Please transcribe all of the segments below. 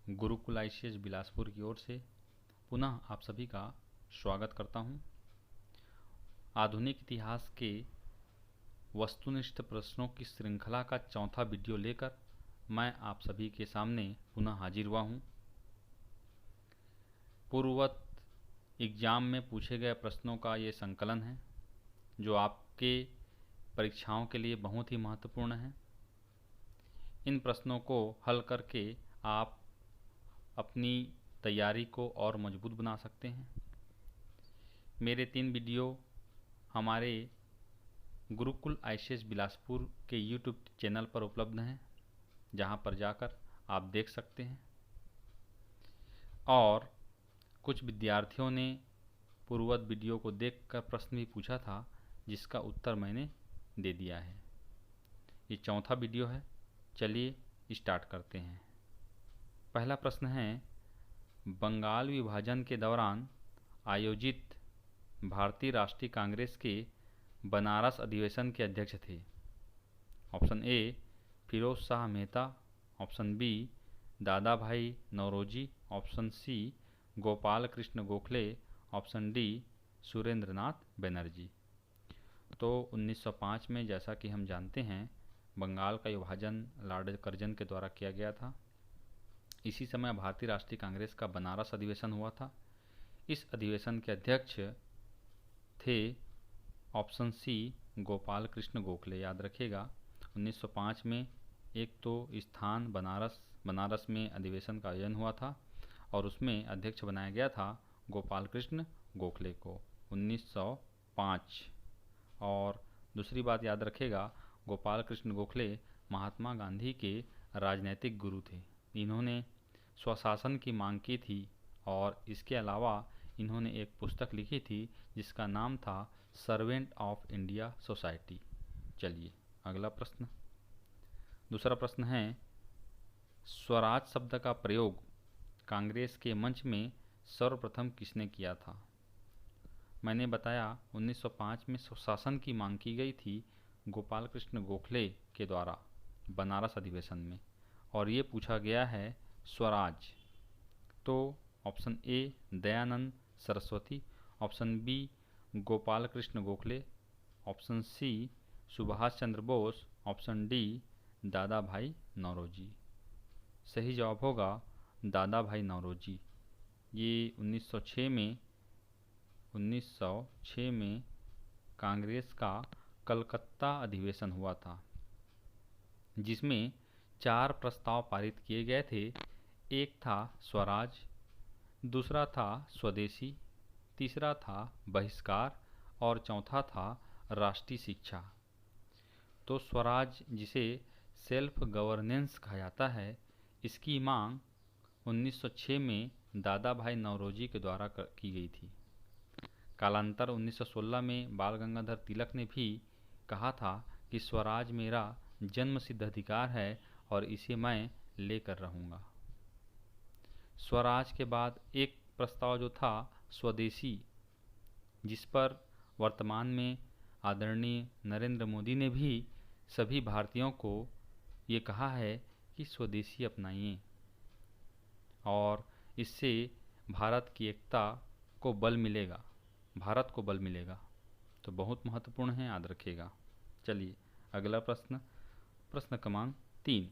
Gurukul ICS Bilaspur की ओर से पुनः आप सभी का स्वागत करता हूं। आधुनिक इतिहास के वस्तुनिष्ठ प्रश्नों की श्रृंखला का चौथा वीडियो लेकर मैं आप सभी के सामने पुनः हाजिर हुआ हूं। पूर्ववत एग्जाम में पूछे गए प्रश्नों का ये संकलन है जो आपके परीक्षाओं के लिए बहुत ही महत्वपूर्ण है। इन प्रश्नों को हल करके आप अपनी तैयारी को और मजबूत बना सकते हैं। मेरे 3 वीडियो हमारे गुरुकुल आईसीएस बिलासपुर के यूट्यूब चैनल पर उपलब्ध हैं, जहां पर जाकर आप देख सकते हैं। और कुछ विद्यार्थियों ने पूर्ववत वीडियो को देखकर प्रश्न भी पूछा था, जिसका उत्तर मैंने दे दिया है। ये चौथा वीडियो है। चलिए स्टार्ट करते हैं। पहला प्रश्न है, बंगाल विभाजन के दौरान आयोजित भारतीय राष्ट्रीय कांग्रेस के बनारस अधिवेशन के अध्यक्ष थे। Option A Firoz Shah Mehta, option B Dadabhai Naoroji, option C Gopal Krishna Gokhale, option D Surendranath Banerjee. तो 1905 में जैसा कि हम जानते हैं, बंगाल का विभाजन लॉर्ड कर्जन के द्वारा किया गया था। इसी समय भारतीय राष्ट्रीय कांग्रेस का बनारस अधिवेशन हुआ था। इस अधिवेशन के अध्यक्ष थे ऑप्शन सी गोपाल कृष्ण गोखले। याद रखिएगा, 1905 में एक तो स्थान बनारस में अधिवेशन का आयोजन हुआ था और उसमें अध्यक्ष बनाया गया था गोपाल कृष्ण गोखले को 1905। और दूसरी बात याद रखेगा, गोपाल कृष्ण गोखले महात्मा गांधी के राजनैतिक गुरु थे। इन्होंने स्वशासन की मांग की थी और इसके अलावा इन्होंने एक पुस्तक लिखी थी जिसका नाम था सर्वेंट ऑफ इंडिया सोसाइटी। चलिए अगला प्रश्न। दूसरा प्रश्न है, स्वराज शब्द का प्रयोग कांग्रेस के मंच में सर्वप्रथम किसने किया था? मैंने बताया 1905 में स्वशासन की मांग की गई थी गोपाल कृष्ण गोखले के द्वारा बनारस अधिवेशन में, और ये पूछा गया है स्वराज। तो option A Dayanand Saraswati, option B Gopal Krishna Gokhale, option C Subhash Chandra Bose, option D Dadabhai Naoroji. सही जवाब होगा दादा भाई नौरोजी। ये 1906 में कांग्रेस का कलकत्ता अधिवेशन हुआ था, जिसमें 4 प्रस्ताव पारित किए गए थे। एक था स्वराज, दूसरा था स्वदेशी, तीसरा था बहिष्कार और चौथा था राष्ट्रीय शिक्षा। तो स्वराज, जिसे सेल्फ गवर्नेंस कहा जाता है, इसकी मांग 1906 में दादा भाई नौरोजी के द्वारा की गई थी। कालांतर 1916 में बाल गंगाधर तिलक ने भी कहा था कि स्वराज मेरा जन्मसिद्ध अधिकार है और इसे मैं लेकर रहूँगा। स्वराज के बाद एक प्रस्ताव जो था स्वदेशी, जिस पर वर्तमान में आदरणीय नरेंद्र मोदी ने भी सभी भारतीयों को ये कहा है कि स्वदेशी अपनाइए और इससे भारत की एकता को बल मिलेगा, भारत को बल मिलेगा। तो बहुत महत्वपूर्ण है, याद रखिएगा। चलिए अगला प्रश्न, प्रश्न क्रमांक 3।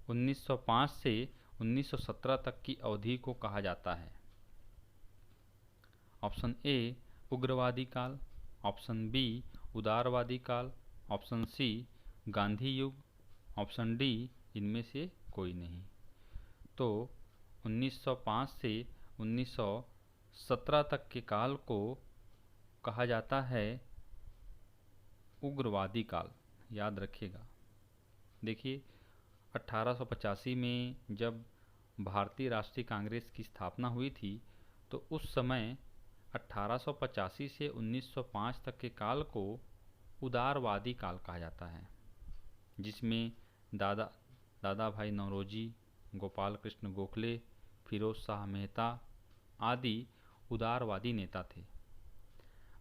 1905 से 1917 तक की अवधि को कहा जाता है। ऑप्शन ए उग्रवादी काल, ऑप्शन बी उदारवादी काल, ऑप्शन सी गांधी युग, ऑप्शन डी इनमें से कोई नहीं। तो 1905 से 1917 तक के काल को कहा जाता है उग्रवादी काल। याद रखिएगा। देखिए, 1885 में जब भारतीय राष्ट्रीय कांग्रेस की स्थापना हुई थी, तो उस समय 1885 से 1905 तक के काल को उदारवादी काल कहा जाता है, जिसमें दादा भाई नौरोजी, गोपाल कृष्ण गोखले, फिरोज शाह मेहता आदि उदारवादी नेता थे।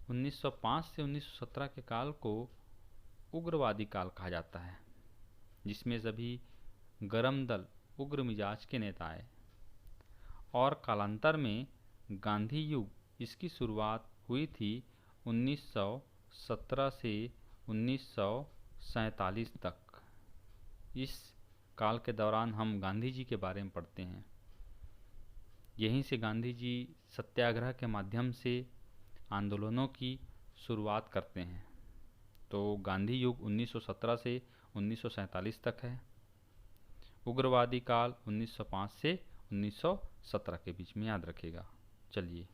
1905 से 1917 के काल को उग्रवादी काल कहा जाता है, जिसमें सभी गरम दल उग्र मिजाज के नेता आए और कालांतर में गांधी युग, इसकी शुरुआत हुई थी 1917 से 1947 तक। इस काल के दौरान हम गांधी जी के बारे में पढ़ते हैं। यहीं से गांधी जी सत्याग्रह के माध्यम से आंदोलनों की शुरुआत करते हैं। तो गांधी युग 1917 से 1947 तक है। उग्रवादी काल 1905 से 1917 के बीच में, याद रखिएगा। चलिए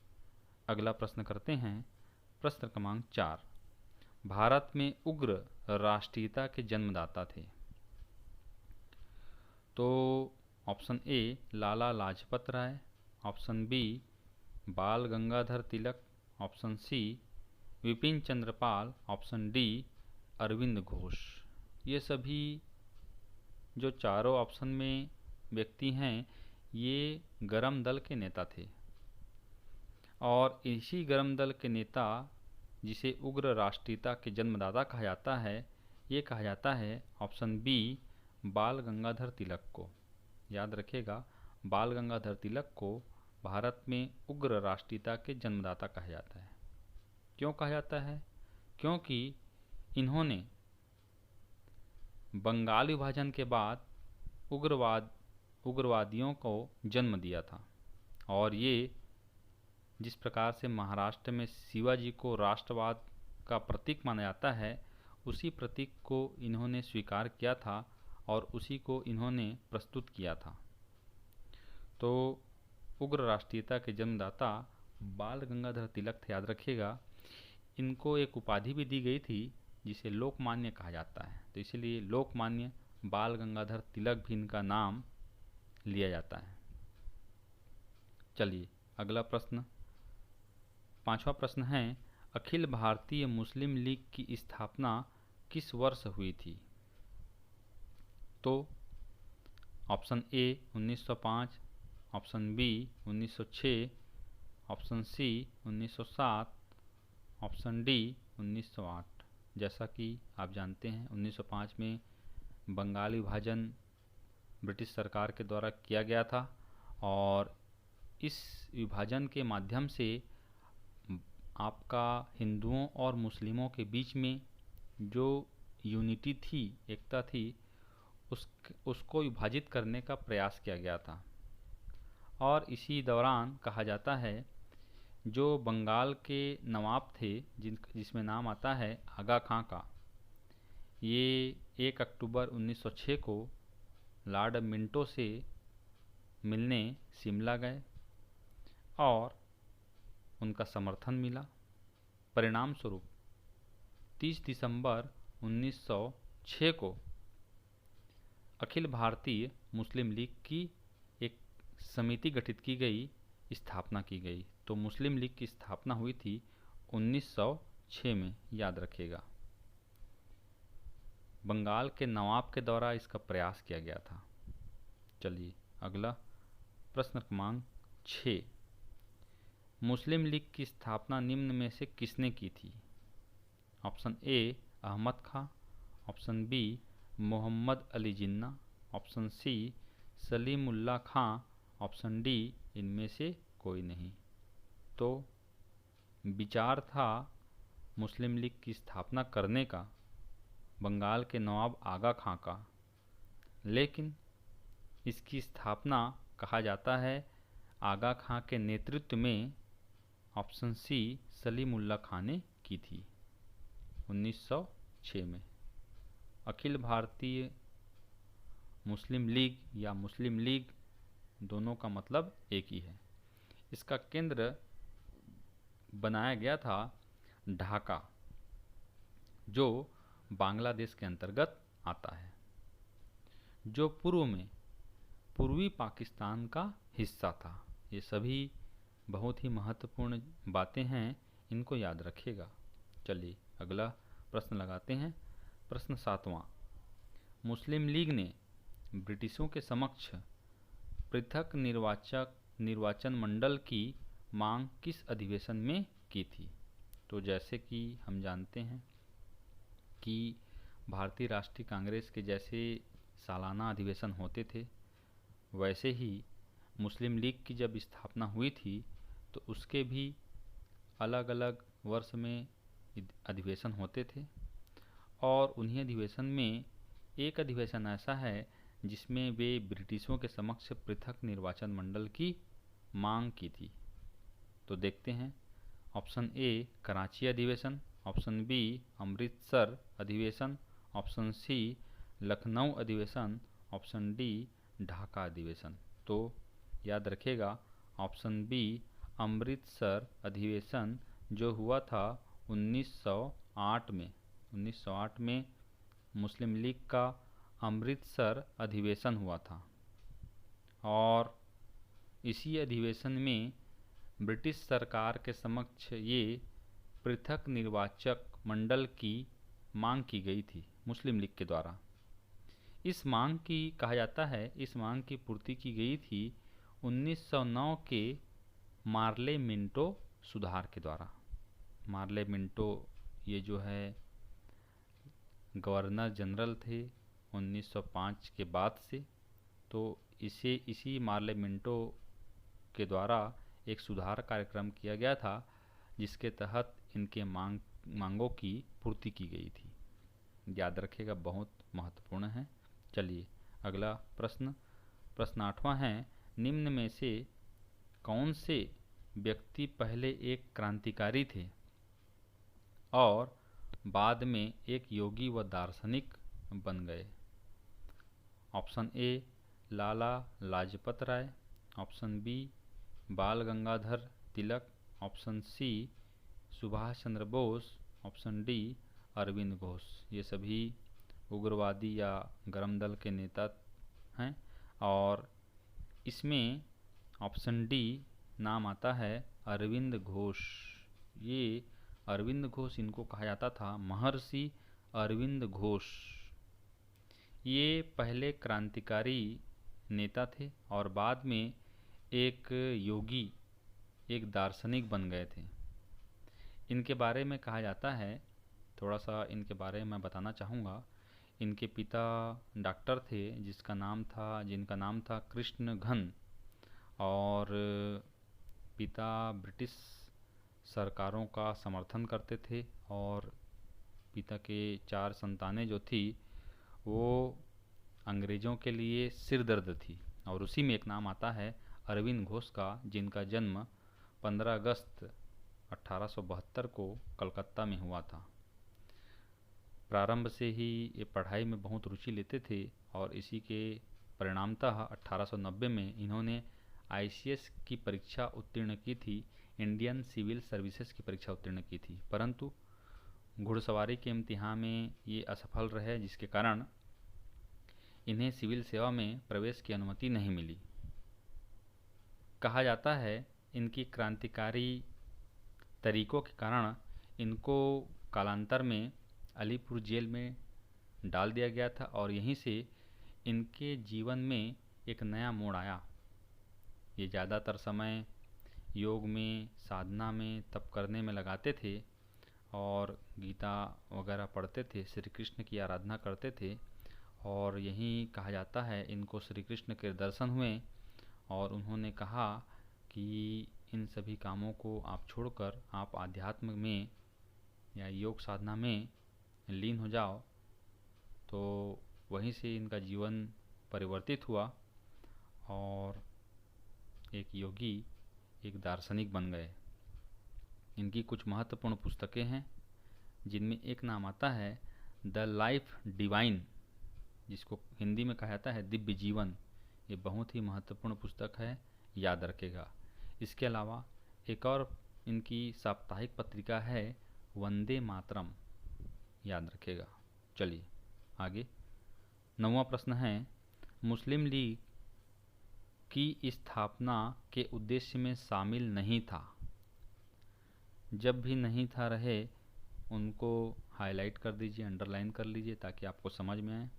अगला प्रश्न करते हैं। प्रश्न क्रमांक 4, भारत में उग्र राष्ट्रीयता के जन्मदाता थे। तो option A Lala Lajpat Rai, option B Bal Gangadhar Tilak, option C Bipin Chandra Pal, option D Aurobindo Ghosh. ये सभी जो चारों ऑप्शन में व्यक्ति हैं, ये गरम दल के नेता थे और इसी गरम दल के नेता, जिसे उग्र राष्ट्रीयता के जन्मदाता कहा जाता है, ये कहा जाता है ऑप्शन बी बाल गंगाधर तिलक को। याद रखिएगा, बाल गंगाधर तिलक को भारत में उग्र राष्ट्रीयता के जन्मदाता कहा जाता है। क्यों कहा जाता है? क्योंकि इन्होंने बंगाल विभाजन के बाद उग्रवादियों को जन्म दिया था और ये जिस प्रकार से महाराष्ट्र में शिवाजी को राष्ट्रवाद का प्रतीक माना जाता है, उसी प्रतीक को इन्होंने स्वीकार किया था और उसी को इन्होंने प्रस्तुत किया था। तो उग्र राष्ट्रीयता के जन्मदाता बाल गंगाधर तिलक थे, याद रखिएगा। इनको एक उपाधि भी दी गई थी जिसे लोकमान्य कहा जाता है, तो इसीलिए लोकमान्य बाल गंगाधर तिलक भी इनका नाम लिया जाता है। चलिए अगला प्रश्न, 5वां प्रश्न है, अखिल भारतीय मुस्लिम लीग की स्थापना किस वर्ष हुई थी? तो option A 1905, option B 1906, option C 1907, option D 1908। जैसा कि आप जानते हैं 1905 में बंगाल विभाजन ब्रिटिश सरकार के द्वारा किया गया था और इस विभाजन के माध्यम से आपका हिंदुओं और मुस्लिमों के बीच में जो यूनिटी थी, एकता थी, उसको विभाजित करने का प्रयास किया गया था। और इसी दौरान कहा जाता है जो बंगाल के नवाब थे, जिसमें नाम आता है आगा खां का, ये 1 अक्टूबर 1906 को लॉर्ड मिंटो से मिलने शिमला गए और उनका समर्थन मिला। परिणाम स्वरूप 30 दिसंबर 1906 को अखिल भारतीय मुस्लिम लीग की एक समिति गठित की गई, स्थापना की गई। तो मुस्लिम लीग की स्थापना हुई थी 1906 में, याद रखिएगा। बंगाल के नवाब के द्वारा इसका प्रयास किया गया था। चलिए अगला प्रश्न क्रमांक 6, मुस्लिम लीग की स्थापना निम्न में से किसने की थी? Option A Ahmad Khan, option B Mohammad Ali Jinnah, option C Salimullah Khan, option D इनमें से कोई नहीं। तो विचार था मुस्लिम लीग की स्थापना करने का बंगाल के नवाब आगा खां का, लेकिन इसकी स्थापना कहा जाता है आगा खां के नेतृत्व में ऑप्शन सी सलीमुल्लाह खां ने की थी 1906 में। अखिल भारतीय मुस्लिम लीग या मुस्लिम लीग दोनों का मतलब एक ही है। इसका केंद्र बनाया गया था ढाका, जो बांग्लादेश के अंतर्गत आता है, जो पूर्व में पूर्वी पाकिस्तान का हिस्सा था। ये सभी बहुत ही महत्वपूर्ण बातें हैं, इनको याद रखिएगा। चलिए अगला प्रश्न लगाते हैं। प्रश्न 7वां, मुस्लिम लीग ने ब्रिटिशों के समक्ष पृथक निर्वाचन मंडल की मांग किस अधिवेशन में की थी? तो जैसे कि हम जानते हैं कि भारतीय राष्ट्रीय कांग्रेस के जैसे सालाना अधिवेशन होते थे, वैसे ही मुस्लिम लीग की जब स्थापना हुई थी तो उसके भी अलग अलग वर्ष में अधिवेशन होते थे, और उन्हीं अधिवेशन में एक अधिवेशन ऐसा है जिसमें वे ब्रिटिशों के समक्ष पृथक निर्वाचन मंडल की मांग की थी। तो देखते हैं। ऑप्शन ए कराची अधिवेशन, ऑप्शन बी अमृतसर अधिवेशन, ऑप्शन सी लखनऊ अधिवेशन, ऑप्शन डी ढाका अधिवेशन। तो याद रखिएगा ऑप्शन बी अमृतसर अधिवेशन, जो हुआ था 1908 में। 1908 में मुस्लिम लीग का अमृतसर अधिवेशन हुआ था, और इसी अधिवेशन में ब्रिटिश सरकार के समक्ष ये पृथक निर्वाचक मंडल की मांग की गई थी मुस्लिम लीग के द्वारा। इस मांग की कहा जाता है इस मांग की पूर्ति की गई थी 1909 के मार्ले मिंटो सुधार के द्वारा। मार्ले मिंटो ये जो है गवर्नर जनरल थे 1905 के बाद से, तो इसी मार्ले मिंटो के द्वारा एक सुधार कार्यक्रम किया गया था जिसके तहत इनके मांगों की पूर्ति की गई थी। याद रखिएगा, बहुत महत्वपूर्ण है। चलिए अगला प्रश्न 8वां है, निम्न में से कौन से व्यक्ति पहले एक क्रांतिकारी थे और बाद में एक योगी व दार्शनिक बन गए? Option A Lala Lajpat Rai, option B Bal Gangadhar Tilak, option C Subhash Chandra Bose, option D Aurobindo Ghosh. ये सभी उग्रवादी या गरम दल के नेता हैं, और इसमें ऑप्शन डी नाम आता है अरविंद घोष। ये अरविंद घोष, इनको कहा जाता था महर्षि अरविंद घोष। ये पहले क्रांतिकारी नेता थे और बाद में एक योगी, एक दार्शनिक बन गए थे। इनके बारे में कहा जाता है, थोड़ा सा इनके बारे में मैं बताना चाहूँगा। इनके पिता डॉक्टर थे जिनका नाम था कृष्ण घन, और पिता ब्रिटिश सरकारों का समर्थन करते थे, और पिता के 4 संतानें जो थी वो अंग्रेज़ों के लिए सिरदर्द थी, और उसी में एक नाम आता है अरविंद घोष का, जिनका जन्म 15 अगस्त 1872 को कलकत्ता में हुआ था। प्रारंभ से ही ये पढ़ाई में बहुत रुचि लेते थे, और इसी के परिणामतः 1890 में इन्होंने आईसीएस की परीक्षा उत्तीर्ण की थी, इंडियन सिविल सर्विसेज की परीक्षा उत्तीर्ण की थी, परंतु घुड़सवारी के इम्तिहान में ये असफल रहे, जिसके कारण इन्हें सिविल सेवा में प्रवेश की अनुमति नहीं मिली। कहा जाता है इनकी क्रांतिकारी तरीकों के कारण इनको कालांतर में अलीपुर जेल में डाल दिया गया था, और यहीं से इनके जीवन में एक नया मोड़ आया। ये ज़्यादातर समय योग में, साधना में, तप करने में लगाते थे, और गीता वगैरह पढ़ते थे, श्री कृष्ण की आराधना करते थे, और यहीं कहा जाता है इनको श्री कृष्ण के दर्शन हुए, और उन्होंने कहा कि इन सभी कामों को आप छोड़कर आप आध्यात्म में या योग साधना में लीन हो जाओ। तो वहीं से इनका जीवन परिवर्तित हुआ, और एक योगी, एक दार्शनिक बन गए। इनकी कुछ महत्वपूर्ण पुस्तकें हैं, जिनमें एक नाम आता है द लाइफ डिवाइन, जिसको हिंदी में कहा जाता है दिव्य जीवन। ये बहुत ही महत्वपूर्ण पुस्तक है, याद रखेगा। इसके अलावा एक और इनकी साप्ताहिक पत्रिका है वंदे मातरम, याद रखेगा। चलिए आगे 9वां प्रश्न है, मुस्लिम लीग की स्थापना के उद्देश्य में शामिल नहीं था। जब भी नहीं था रहे उनको हाईलाइट कर दीजिए, अंडरलाइन कर लीजिए, ताकि आपको समझ में आए।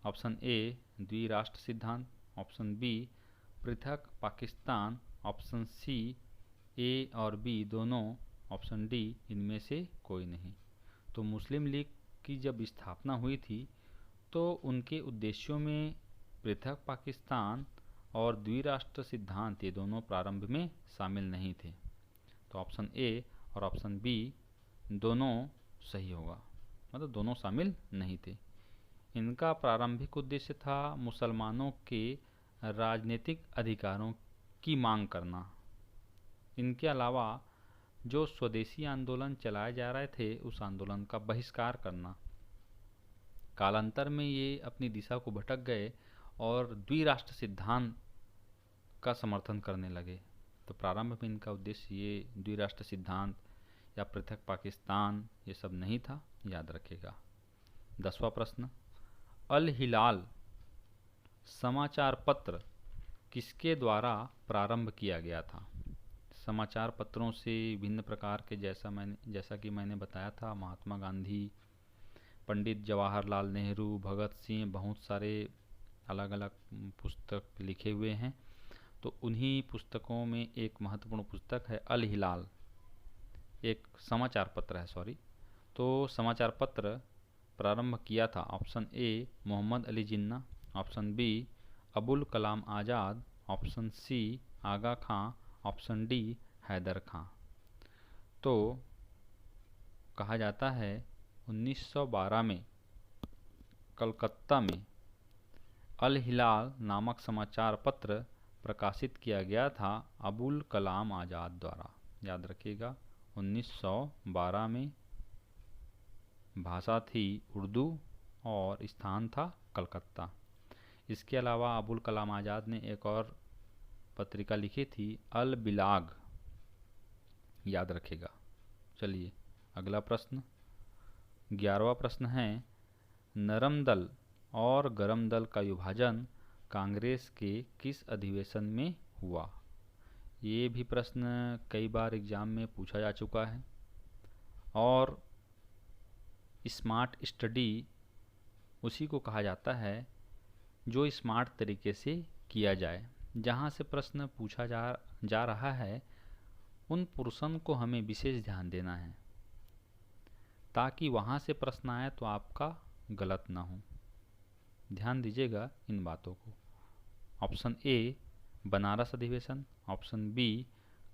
ऑप्शन ए द्विराष्ट्र सिद्धांत, ऑप्शन बी पृथक पाकिस्तान, ऑप्शन सी ए और बी दोनों, ऑप्शन डी इनमें से कोई नहीं। तो मुस्लिम लीग की जब स्थापना हुई थी तो उनके उद्देश्यों में पृथक पाकिस्तान और द्विराष्ट्र सिद्धांत ये दोनों प्रारंभ में शामिल नहीं थे। तो ऑप्शन ए और ऑप्शन बी दोनों सही होगा, मतलब दोनों शामिल नहीं थे। इनका प्रारंभिक उद्देश्य था मुसलमानों के राजनीतिक अधिकारों की मांग करना। इनके अलावा जो स्वदेशी आंदोलन चलाए जा रहे थे उस आंदोलन का बहिष्कार करना। कालांतर में ये अपनी दिशा को भटक गए और द्विराष्ट्र सिद्धांत का समर्थन करने लगे। तो प्रारंभ में इनका उद्देश्य ये द्विराष्ट्र सिद्धांत या पृथक पाकिस्तान ये सब नहीं था, याद रखिएगा। 10वां प्रश्न, अल हिलाल समाचार पत्र किसके द्वारा प्रारंभ किया गया था? समाचार पत्रों से भिन्न प्रकार के, जैसा कि मैंने बताया था, महात्मा गांधी, पंडित जवाहरलाल नेहरू, भगत सिंह, बहुत सारे अलग अलग पुस्तक लिखे हुए हैं। तो उन्हीं पुस्तकों में एक महत्वपूर्ण पुस्तक है अल हिलाल, एक समाचार पत्र है, सॉरी। तो समाचार पत्र प्रारंभ किया था option A Mohammad Ali Jinnah, option B Abul Kalam Azad, option C Aga Khan, option D Haider Khan. तो कहा जाता है 1912 में कलकत्ता में अल हिलाल नामक समाचार पत्र प्रकाशित किया गया था अबुल कलाम आज़ाद द्वारा। याद रखिएगा, 1912 में। भाषा थी उर्दू और स्थान था कलकत्ता। इसके अलावा अबुल कलाम आज़ाद ने एक और पत्रिका लिखी थी अल बिलाग, याद रखिएगा। चलिए अगला प्रश्न, 11वां प्रश्न है, नरम दल और गरम दल का विभाजन कांग्रेस के किस अधिवेशन में हुआ? ये भी प्रश्न कई बार एग्जाम में पूछा जा चुका है और स्मार्ट स्टडी उसी को कहा जाता है जो स्मार्ट तरीके से किया जाए। जहाँ से प्रश्न पूछा जा रहा है उन पोर्शन को हमें विशेष ध्यान देना है ताकि वहाँ से प्रश्न आए तो आपका गलत ना हो। ध्यान दीजिएगा इन बातों को। ऑप्शन ए बनारस अधिवेशन, ऑप्शन बी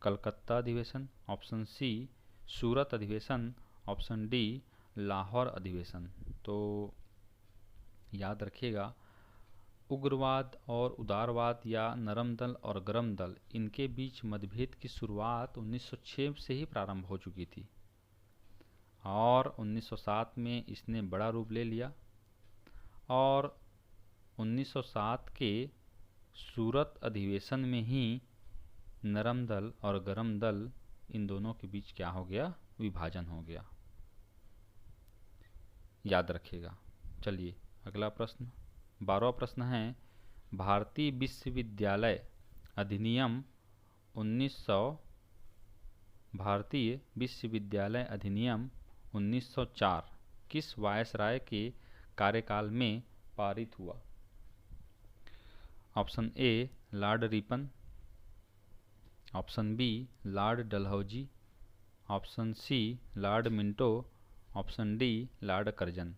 कलकत्ता अधिवेशन, ऑप्शन सी सूरत अधिवेशन, ऑप्शन डी लाहौर अधिवेशन। तो याद रखिएगा, उग्रवाद और उदारवाद या नरम दल और गरम दल, इनके बीच मतभेद की शुरुआत 1906 से ही प्रारंभ हो चुकी थी और 1907 में इसने बड़ा रूप ले लिया और 1907 के सूरत अधिवेशन में ही नरम दल और गरम दल इन दोनों के बीच क्या हो गया? विभाजन हो गया। याद रखिएगा। चलिए अगला प्रश्न, 12वां प्रश्न है, भारतीय विश्वविद्यालय अधिनियम 1904 किस वायसराय के कार्यकाल में पारित हुआ? Option A Lord Ripon, option B Lord Dalhousie, option C Lord Minto, option D Lord Curzon.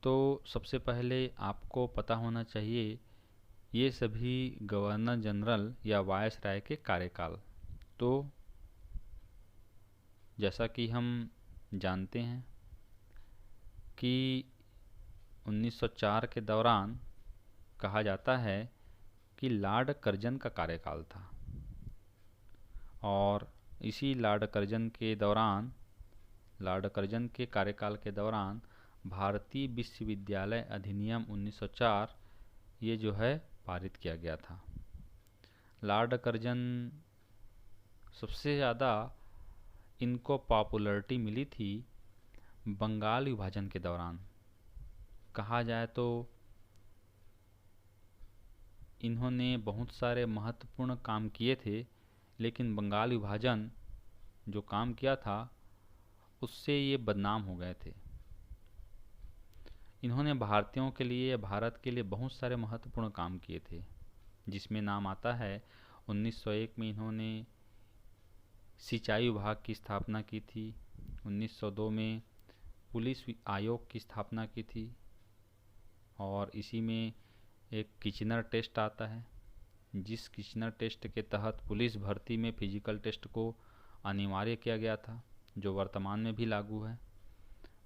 तो सबसे पहले आपको पता होना चाहिए ये सभी गवर्नर जनरल या वायसराय के कार्यकाल। तो जैसा कि हम जानते हैं कि 1904 के दौरान कहा जाता है कि लॉर्ड कर्जन का कार्यकाल था और इसी लॉर्ड कर्जन के कार्यकाल के दौरान भारतीय विश्वविद्यालय अधिनियम 1904 ये जो है पारित किया गया था। लॉर्ड कर्जन सबसे ज़्यादा इनको पॉपुलैरिटी मिली थी बंगाल विभाजन के दौरान। कहा जाए तो इन्होंने बहुत सारे महत्वपूर्ण काम किए थे, लेकिन बंगाल विभाजन जो काम किया था उससे ये बदनाम हो गए थे। इन्होंने भारतीयों के लिए, भारत के लिए बहुत सारे महत्वपूर्ण काम किए थे, जिसमें नाम आता है 1901 में इन्होंने सिंचाई विभाग की स्थापना की थी, 1902 में पुलिस आयोग की स्थापना की थी और इसी में एक किचनर टेस्ट आता है। जिस किचनर टेस्ट के तहत पुलिस भर्ती में फिजिकल टेस्ट को अनिवार्य किया गया था, जो वर्तमान में भी लागू है।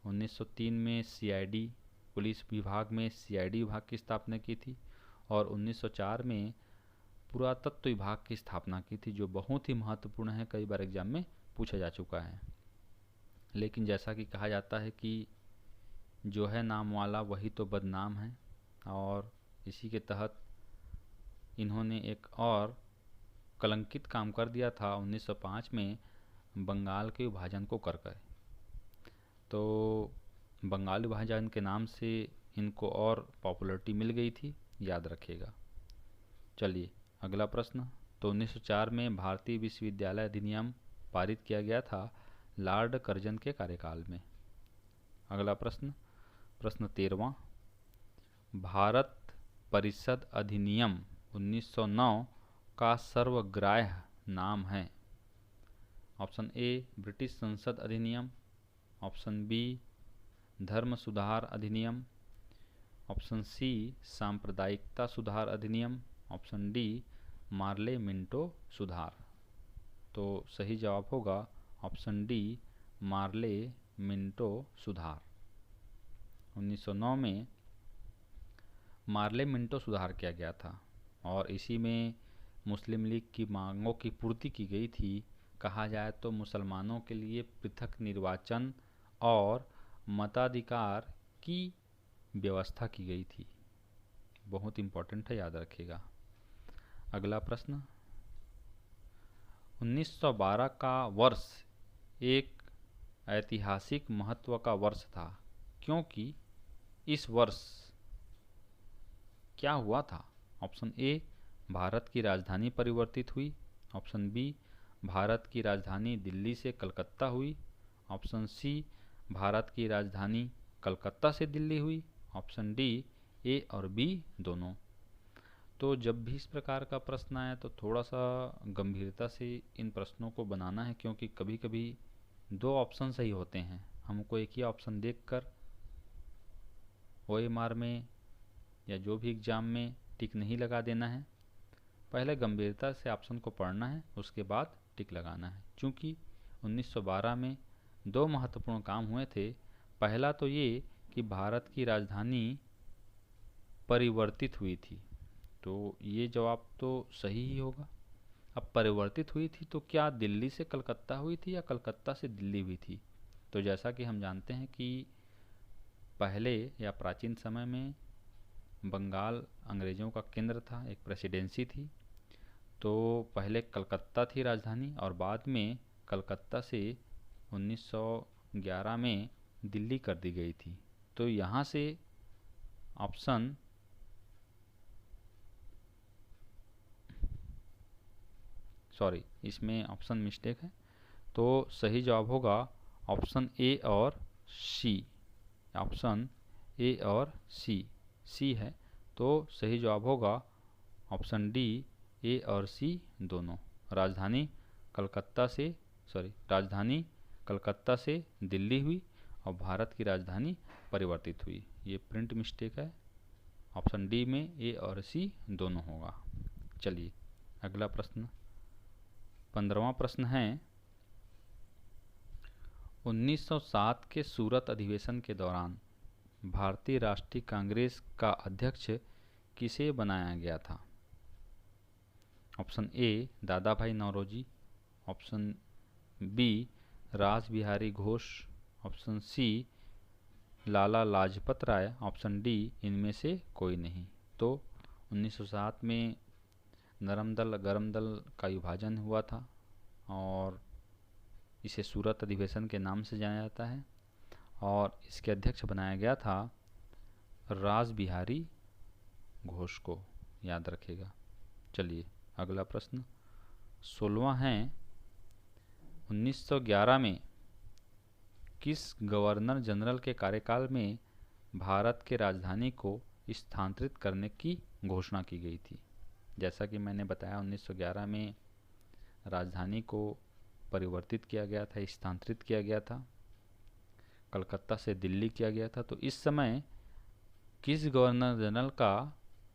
1903 में सीआईडी पुलिस विभाग में सीआईडी विभाग की स्थापना की थी और 1904 में पुरातत्व विभाग की स्थापना की थी, जो बहुत ही महत्वपूर्ण है, कई बार एग्जाम में पूछा जा चुका है। लेकिन जैसा कि कहा जाता है कि जो है नाम वाला वही तो बदनाम है, और इसी के तहत इन्होंने एक और कलंकित काम कर दिया था 1905 में बंगाल के विभाजन को कर गए। तो बंगाल विभाजन के नाम से इनको और पॉपुलैरिटी मिल गई थी, याद रखिएगा। चलिए अगला प्रश्न। तो 1904 में भारतीय विश्वविद्यालय अधिनियम पारित किया गया था लॉर्ड कर्जन के कार्यकाल में। अगला प्रश्न, प्रश्न 13वां, भारत परिषद अधिनियम 1909 का सर्वग्राह्य नाम है। ऑप्शन ए ब्रिटिश संसद अधिनियम, ऑप्शन बी धर्म सुधार अधिनियम, ऑप्शन सी सांप्रदायिकता सुधार अधिनियम, ऑप्शन डी मार्ले मिंटो सुधार। तो सही जवाब होगा ऑप्शन डी मार्ले मिंटो सुधार। 1909 में मार्ले मिंटो सुधार किया गया था और इसी में मुस्लिम लीग की मांगों की पूर्ति की गई थी। कहा जाए तो मुसलमानों के लिए पृथक निर्वाचन और मताधिकार की व्यवस्था की गई थी। बहुत इम्पोर्टेंट है, याद रखिएगा। अगला प्रश्न, 1912 का वर्ष एक ऐतिहासिक महत्व का वर्ष था, क्योंकि इस वर्ष क्या हुआ था। ऑप्शन ए भारत की राजधानी परिवर्तित हुई, ऑप्शन बी भारत की राजधानी दिल्ली से कलकत्ता हुई, ऑप्शन सी भारत की राजधानी कलकत्ता से दिल्ली हुई, ऑप्शन डी ए और बी दोनों। तो जब भी इस प्रकार का प्रश्न आए तो थोड़ा सा गंभीरता से इन प्रश्नों को बनाना है, क्योंकि कभी कभी दो ऑप्शन सही होते हैं। हमको एक ही ऑप्शन देखकर OMR में या जो भी एग्ज़ाम में टिक नहीं लगा देना है। पहले गंभीरता से ऑप्शन को पढ़ना है, उसके बाद टिक लगाना है। क्योंकि 1912 में दो महत्वपूर्ण काम हुए थे। पहला तो ये कि भारत की राजधानी परिवर्तित हुई थी, तो ये जवाब तो सही ही होगा। अब परिवर्तित हुई थी तो क्या दिल्ली से कलकत्ता हुई थी या कलकत्ता से दिल्ली हुई थी। तो जैसा कि हम जानते हैं कि पहले या प्राचीन समय में बंगाल अंग्रेज़ों का केंद्र था, एक प्रेसिडेंसी थी। तो पहले कलकत्ता थी राजधानी और बाद में कलकत्ता से 1911 में दिल्ली कर दी गई थी। तो यहाँ से ऑप्शन इसमें ऑप्शन मिस्टेक है। तो सही जवाब होगा ऑप्शन ए और सी। ऑप्शन ए और सी है। तो सही जवाब होगा ऑप्शन डी ए और सी दोनों। राजधानी कलकत्ता से दिल्ली हुई और भारत की राजधानी परिवर्तित हुई। ये प्रिंट मिस्टेक है। ऑप्शन डी में ए और सी दोनों होगा। चलिए अगला प्रश्न, 15वां प्रश्न है, 1907 के सूरत अधिवेशन के दौरान भारतीय राष्ट्रीय कांग्रेस का अध्यक्ष किसे बनाया गया था। ऑप्शन ए दादा भाई नौरोजी, ऑप्शन बी रास बिहारी घोष, ऑप्शन सी लाला लाजपत राय, ऑप्शन डी इनमें से कोई नहीं। तो 1907 में नरम दल गरम दल का विभाजन हुआ था और इसे सूरत अधिवेशन के नाम से जाना जाता है और इसके अध्यक्ष बनाया गया था रास बिहारी घोष को, याद रखिएगा। चलिए अगला प्रश्न 16वां है, 1911 में किस गवर्नर जनरल के कार्यकाल में भारत के राजधानी को स्थानांतरित करने की घोषणा की गई थी। जैसा कि मैंने बताया 1911 में राजधानी को परिवर्तित किया गया था, स्थानांतरित किया गया था, कलकत्ता से दिल्ली किया गया था। तो इस समय किस गवर्नर जनरल का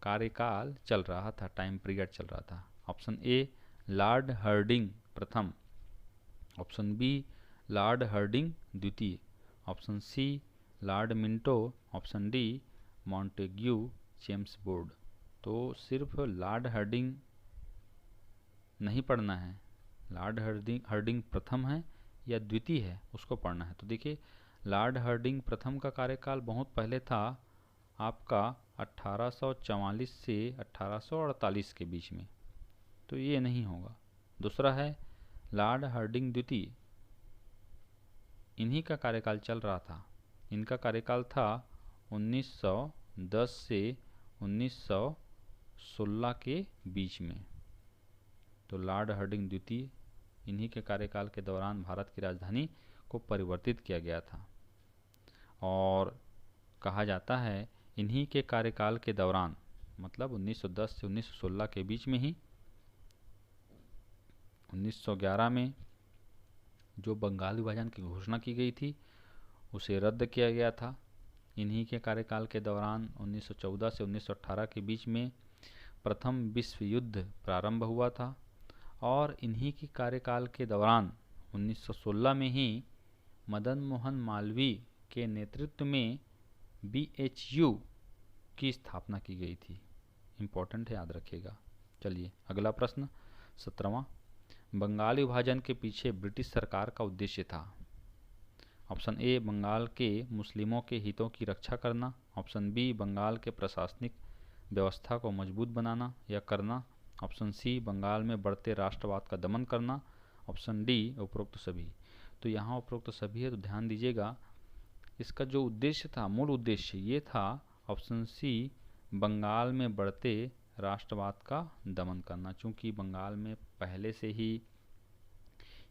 कार्यकाल चल रहा था, टाइम पीरियड चल रहा था? ऑप्शन ए लॉर्ड हर्डिंग प्रथम, ऑप्शन बी लॉर्ड हर्डिंग द्वितीय, option C Lord Minto, option D Montagu Chelmsford. तो सिर्फ लॉर्ड हर्डिंग नहीं पढ़ना है, लॉर्ड हर्डिंग प्रथम है या द्वितीय है उसको पढ़ना है। तो देखिए लॉर्ड हर्डिंग प्रथम का कार्यकाल बहुत पहले था, आपका 1844 से 1848 के बीच में, तो ये नहीं होगा। दूसरा है लॉर्ड हर्डिंग द्वितीय, इन्हीं का कार्यकाल चल रहा था, इनका कार्यकाल था 1910 से 1916 के बीच में। तो लॉर्ड हर्डिंग द्वितीय, इन्हीं के कार्यकाल के दौरान भारत की राजधानी को परिवर्तित किया गया था, और कहा जाता है इन्हीं के कार्यकाल के दौरान, मतलब 1910 से 1916 के बीच में ही 1911 में जो बंगाल विभाजन की घोषणा की गई थी उसे रद्द किया गया था। इन्हीं के कार्यकाल के दौरान 1914 से 1918 के बीच में प्रथम विश्व युद्ध प्रारंभ हुआ था, और इन्हीं के कार्यकाल के दौरान 1916 में ही मदन मोहन मालवीय के नेतृत्व में BHU की स्थापना की गई थी। इम्पोर्टेंट है, याद रखिएगा। चलिए अगला प्रश्न 17वां, बंगाल विभाजन के पीछे ब्रिटिश सरकार का उद्देश्य था? ऑप्शन ए बंगाल के मुस्लिमों के हितों की रक्षा करना, ऑप्शन बी बंगाल के प्रशासनिक व्यवस्था को मजबूत बनाना या करना, ऑप्शन सी बंगाल में बढ़ते राष्ट्रवाद का दमन करना, ऑप्शन डी उपरोक्त सभी। तो यहाँ उपरोक्त सभी है, तो ध्यान दीजिएगा, इसका जो उद्देश्य था, मूल उद्देश्य ये था ऑप्शन सी बंगाल में बढ़ते राष्ट्रवाद का दमन करना। चूँकि बंगाल में पहले से ही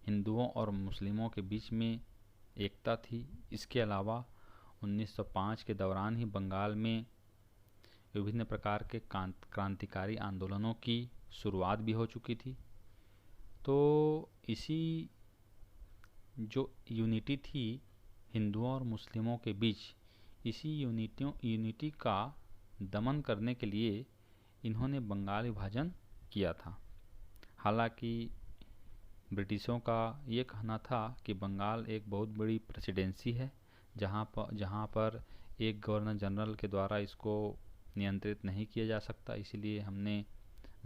हिंदुओं और मुस्लिमों के बीच में एकता थी, इसके अलावा 1905 के दौरान ही बंगाल में विभिन्न प्रकार के क्रांतिकारी आंदोलनों की शुरुआत भी हो चुकी थी। तो इसी जो यूनिटी थी हिंदुओं और मुस्लिमों के बीच, इसी यूनिटी का दमन करने के लिए इन्होंने बंगाल विभाजन किया था। हालांकि ब्रिटिशों का ये कहना था कि बंगाल एक बहुत बड़ी प्रेसिडेंसी है, जहाँ पर एक गवर्नर जनरल के द्वारा इसको नियंत्रित नहीं किया जा सकता, इसलिए हमने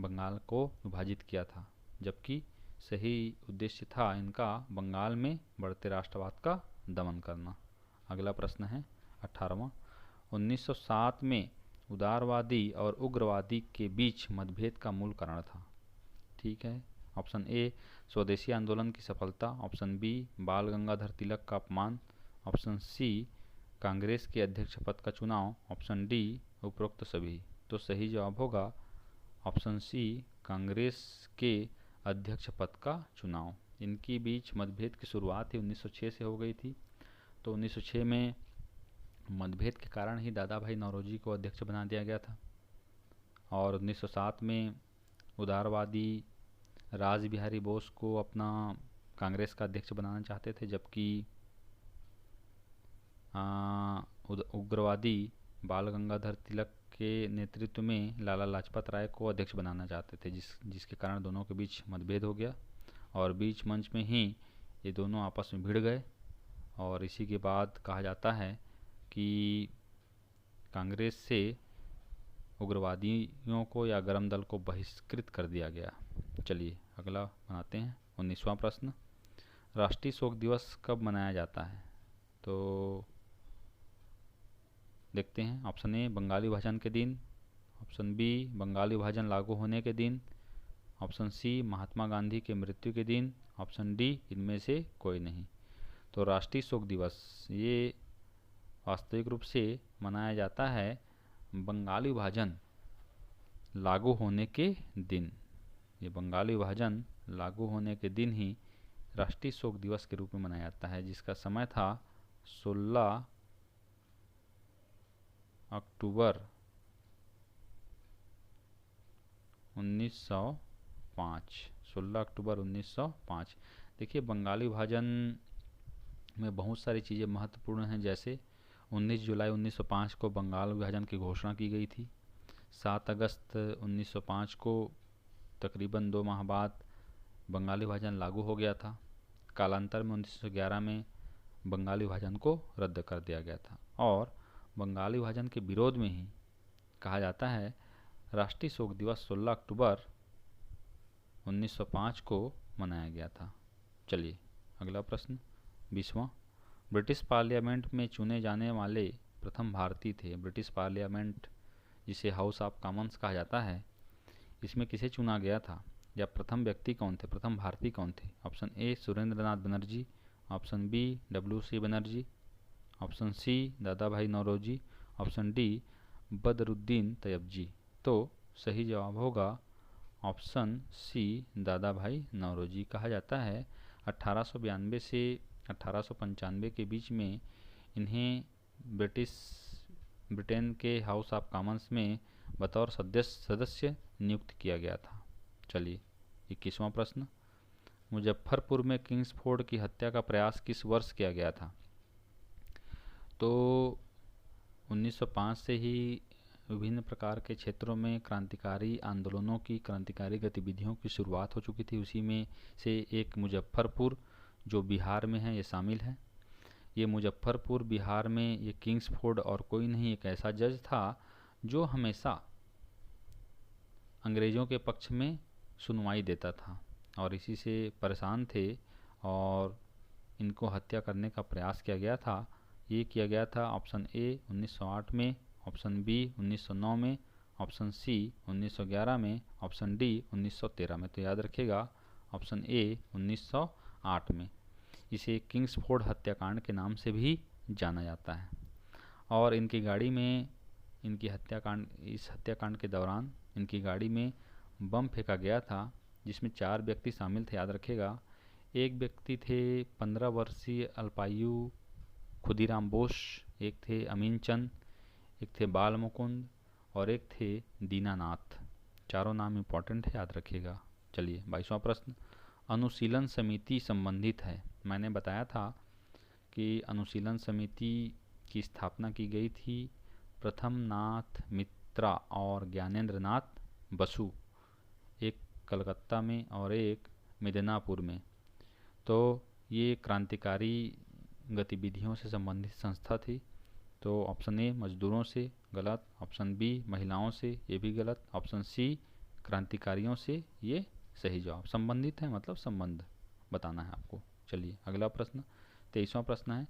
बंगाल को विभाजित किया था, जबकि सही उद्देश्य था इनका बंगाल में बढ़ते राष्ट्रवाद का दमन करना। अगला प्रश्न है 18वां, 1907 में उदारवादी और उग्रवादी के बीच मतभेद का मूल कारण था? ठीक है, ऑप्शन ए स्वदेशी आंदोलन की सफलता, ऑप्शन बी बाल गंगाधर तिलक का अपमान, ऑप्शन सी कांग्रेस के अध्यक्ष पद का चुनाव, ऑप्शन डी उपरोक्त सभी। तो सही जवाब होगा ऑप्शन सी कांग्रेस के अध्यक्ष पद का चुनाव। इनके बीच मतभेद की शुरुआत ही 1906 से हो गई थी। तो 1906 में मतभेद के कारण ही दादा भाई नौरोजी को अध्यक्ष बना दिया गया था, और 1907 में उदारवादी राज बिहारी बोस को अपना कांग्रेस का अध्यक्ष बनाना चाहते थे, जबकि उग्रवादी बाल गंगाधर तिलक के नेतृत्व में लाला लाजपत राय को अध्यक्ष बनाना चाहते थे, जिसके कारण दोनों के बीच मतभेद हो गया, और बीच मंच में ही ये दोनों आपस में भिड़ गए। और इसी के बाद कहा जाता है कि कांग्रेस से उग्रवादियों को या गरम दल को बहिष्कृत कर दिया गया। चलिए अगला बनाते हैं 19वां प्रश्न, राष्ट्रीय शोक दिवस कब मनाया जाता है? तो देखते हैं, ऑप्शन ए बंगाली विभाजन के दिन, ऑप्शन बी बंगाली विभाजन लागू होने के दिन, ऑप्शन सी महात्मा गांधी के मृत्यु के दिन, ऑप्शन डी इनमें से कोई नहीं। तो राष्ट्रीय शोक दिवस ये वास्तविक रूप से मनाया जाता है बंगाली विभाजन लागू होने के दिन। ये बंगाली विभाजन लागू होने के दिन ही राष्ट्रीय शोक दिवस के रूप में मनाया जाता है, जिसका समय था 16 अक्टूबर 1905। 16 अक्टूबर 1905। देखिए बंगाली विभाजन में बहुत सारी चीज़ें महत्वपूर्ण हैं, जैसे 19 जुलाई 1905 को बंगाल विभाजन की घोषणा की गई थी, 7 अगस्त 1905 को तकरीबन 2 माह बाद बंगाली विभाजन लागू हो गया था। कालांतर में 1911 में बंगाली विभाजन को रद्द कर दिया गया था और बंगाली विभाजन के विरोध में ही कहा जाता है राष्ट्रीय शोक दिवस 16 अक्टूबर 1905 को मनाया गया था। चलिए अगला प्रश्न 20वां। ब्रिटिश पार्लियामेंट में चुने जाने वाले प्रथम भारतीय थे। ब्रिटिश पार्लियामेंट जिसे हाउस ऑफ कॉमन्स कहा जाता है, इसमें किसे चुना गया था या प्रथम व्यक्ति कौन थे, प्रथम भारतीय कौन थे? Option A Surendranath Banerjee, option B W C. Banerjee, option C Dadabhai Naoroji, option D Badruddin Tyabji. तो सही जवाब होगा option C Dadabhai Naoroji. कहा जाता है 1892 से 1895 के बीच में इन्हें ब्रिटेन के हाउस ऑफ कॉमन्स में बतौर सदस्य नियुक्त किया गया था। चलिए 21वां प्रश्न। मुजफ्फरपुर में किंग्सफोर्ड की हत्या का प्रयास किस वर्ष किया गया था? तो 1905 से ही विभिन्न प्रकार के क्षेत्रों में क्रांतिकारी आंदोलनों की, क्रांतिकारी गतिविधियों की शुरुआत हो चुकी थी। उसी में से एक मुजफ्फरपुर जो बिहार में है ये शामिल है। ये मुजफ्फरपुर बिहार में ये किंग्सफोर्ड और कोई नहीं, एक ऐसा जज था जो हमेशा अंग्रेज़ों के पक्ष में सुनवाई देता था और इसी से परेशान थे और इनको हत्या करने का प्रयास किया गया था। ये किया गया था ऑप्शन ए 1908 में, ऑप्शन बी 1909 में, ऑप्शन सी 1911 में, ऑप्शन डी 1913 में। तो याद रखिएगा ऑप्शन ए 1908 में। इसे किंग्सफोर्ड हत्याकांड के नाम से भी जाना जाता है। और इनकी गाड़ी में इस हत्याकांड के दौरान इनकी गाड़ी में बम फेंका गया था जिसमें 4 व्यक्ति शामिल थे। याद रखिएगा, एक व्यक्ति थे 15 वर्षीय अल्पायु खुदीराम बोस, एक थे अमीन चंद, एक थे बाल मुकुंद और एक थे दीनानाथ। चारों नाम इम्पोर्टेंट है, याद रखिएगा। चलिए 22वां प्रश्न। अनुशीलन समिति संबंधित है। मैंने बताया था कि अनुशीलन समिति की स्थापना की गई थी प्रथम नाथ मित्रा और ज्ञानेंद्र नाथ बसु, एक कलकत्ता में और एक मिदनापुर में। तो ये क्रांतिकारी गतिविधियों से संबंधित संस्था थी। तो ऑप्शन ए मजदूरों से, गलत। ऑप्शन बी महिलाओं से, ये भी गलत। ऑप्शन सी क्रांतिकारियों से, ये सही जवाब। संबंधित है मतलब संबंध बताना है आपको। चलिए अगला प्रश्न 23वां प्रश्न है,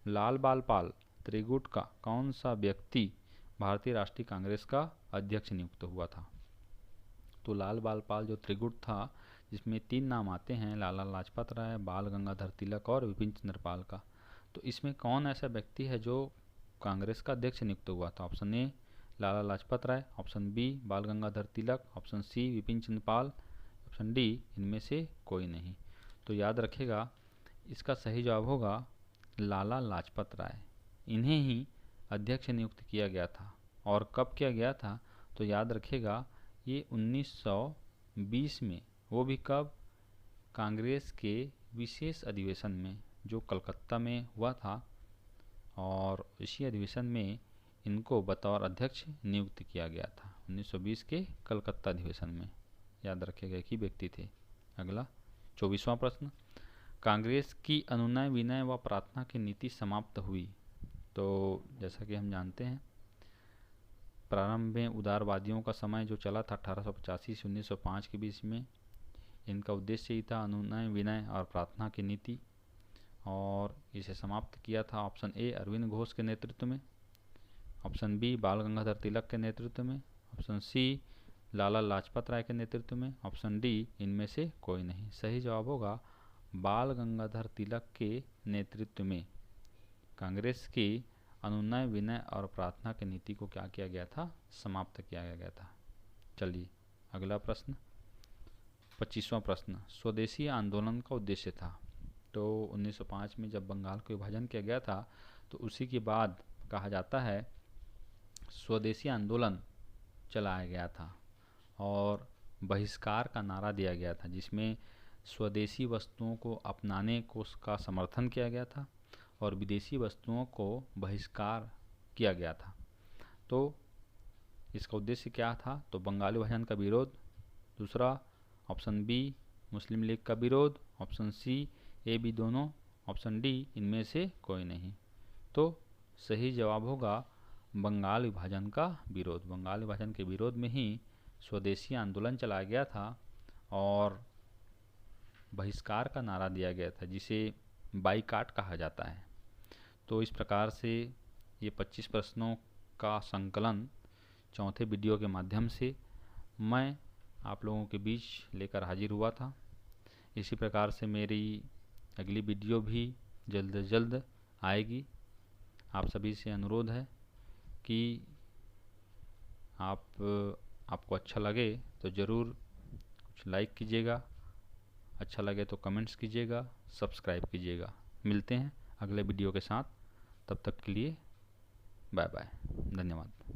लाल बाल पाल त्रिगुट का कौन सा व्यक्ति भारतीय राष्ट्रीय कांग्रेस का अध्यक्ष नियुक्त हुआ था? तो लाल बाल पाल जो त्रिगुट था, जिसमें 3 नाम आते हैं, लाला लाजपत राय, बाल गंगाधर तिलक और विपिन चंद्र पाल का। तो इसमें कौन ऐसा व्यक्ति है जो कांग्रेस का अध्यक्ष नियुक्त हुआ था? Option A Lala Lajpat Rai, option B Bal Gangadhar Tilak, option C Bipin Chandra Pal, option D इनमें से कोई नहीं। तो याद रखेगा इसका सही जवाब होगा लाला लाजपत राय। इन्हें ही अध्यक्ष नियुक्त किया गया था। और कब किया गया था? तो याद रखेगा ये 1920 में। वो भी कब? कांग्रेस के विशेष अधिवेशन में जो कलकत्ता में हुआ था और इसी अधिवेशन में इनको बतौर अध्यक्ष नियुक्त किया गया था 1920 के कलकत्ता अधिवेशन में। याद रखेगा एक ही व्यक्ति थे। अगला 24वां प्रश्न, कांग्रेस की अनुनय विनय व प्रार्थना की नीति समाप्त हुई। तो जैसा कि हम जानते हैं प्रारंभ में उदारवादियों का समय जो चला था 1885 से 1905 के बीच में, इनका उद्देश्य ही था अनुनय विनय और प्रार्थना की नीति, और इसे समाप्त किया था ऑप्शन ए अरविंद घोष के नेतृत्व में, ऑप्शन बी बाल गंगाधर तिलक के नेतृत्व में, ऑप्शन सी लाला लाजपत राय के नेतृत्व में, ऑप्शन डी इनमें से कोई नहीं। सही जवाब होगा बाल गंगाधर तिलक के नेतृत्व में कांग्रेस की अनुनय विनय और प्रार्थना की नीति को क्या किया गया था? समाप्त किया गया था। चलिए अगला प्रश्न 25वां प्रश्न, स्वदेशी आंदोलन का उद्देश्य था। तो 1905 में जब बंगाल का विभाजन किया गया था तो उसी के बाद कहा जाता है स्वदेशी आंदोलन चलाया गया था और बहिष्कार का नारा दिया गया था, जिसमें स्वदेशी वस्तुओं को अपनाने को उसका समर्थन किया गया था और विदेशी वस्तुओं को बहिष्कार किया गया था। तो इसका उद्देश्य क्या था? तो बंगाली विभाजन का विरोध। दूसरा ऑप्शन बी मुस्लिम लीग का विरोध। ऑप्शन सी ए बी दोनों। ऑप्शन डी इनमें से कोई नहीं। तो सही जवाब होगा बंगाल विभाजन का विरोध। बंगाल विभाजन के विरोध में ही स्वदेशी आंदोलन चलाया गया था और बहिष्कार का नारा दिया गया था, जिसे बाईकाट कहा जाता है। तो इस प्रकार से ये 25 प्रश्नों का संकलन चौथे वीडियो के माध्यम से मैं आप लोगों के बीच लेकर हाजिर हुआ था। इसी प्रकार से मेरी अगली वीडियो भी जल्द से जल्द आएगी। आप सभी से अनुरोध है कि आपको अच्छा लगे तो ज़रूर कुछ लाइक कीजिएगा, अच्छा लगे तो कमेंट्स कीजिएगा, सब्सक्राइब कीजिएगा। मिलते हैं अगले वीडियो के साथ, तब तक के लिए बाय बाय, धन्यवाद।